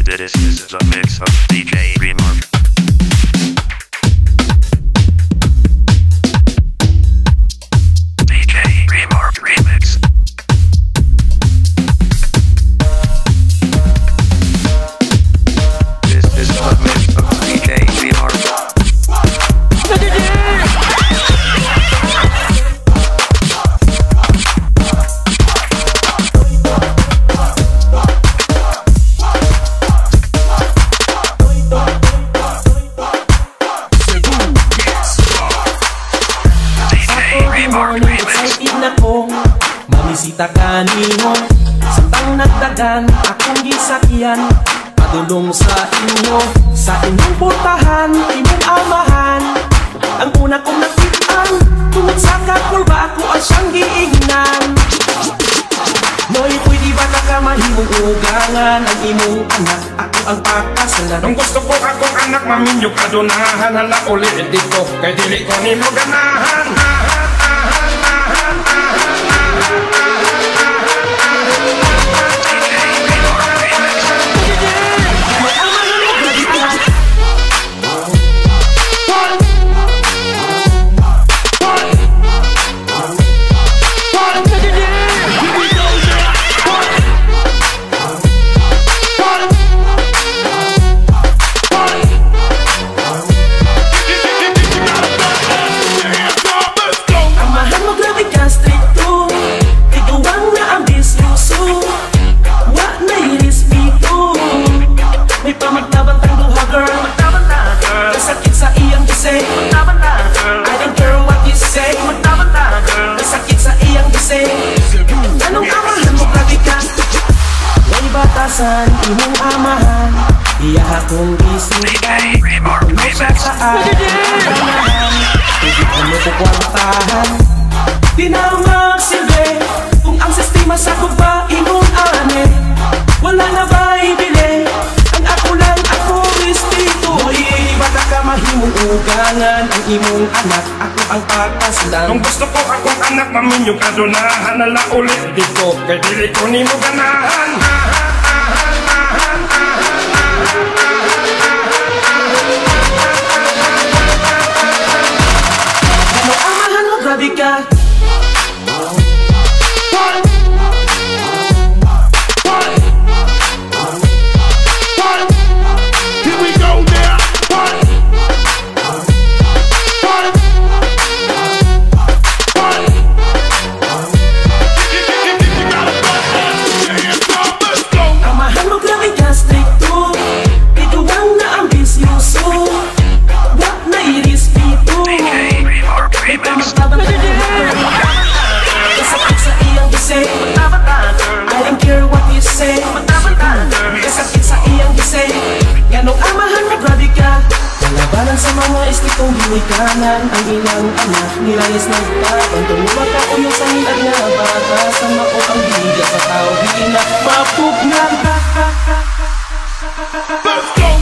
This is a mix of DJ Remorph. DJ Remorph Remix. This is a mix of DJ Remorph. Excited na ko, mamisita kanino. Samtang nagdagan, akong gisakyan padulong sa inyo. Sa inyong portahan, imong amahan ang una kong nakitaan. Tungod sa kakulba, ako ang siyang giingnan. Noy, pwede ba nakamahimong ugangan ang imong anak? Ako ang pakasalan. Nung gusto ko akong anak, maminyok adunahan. Hala ulit dito, kay dili ko nimo ganahan. Anong amahan mo grabe ka? May batasan, imong amahan. Iya akong isipan, kung sa saan ang pwede ko mo kukwantahan. Di na magsilbi kung ang sistema sa kuba inong ane. Wala na ba ibili? Ang ako lang ako respeto. Hoy, bata ka mahimong ugangan ang imong anak. Ako ang pagpasdan. Nung gusto ko akong anak, maminyok adunahan. Hala ulit dito, kay dili ko nimo ganahan. Ano amahan mo grabe ka? Here we go now. Amahan mo grabe ka, stricto. Ito ang naambisyoso. Wag na irespeto. DJ Remorph Remix. Kasakit sa iyang gise. I don't care what you say. Kasakit sa iyang gise. Ganong amahan mo grabe ka. Kalabanan sa mga istitong ginikanan. Ang ilang anak nilayas na itapan. Tumuwa ka o yung sangilan na bata. Sama ko ang biga sa tao. Di na mapugnan. Let's go.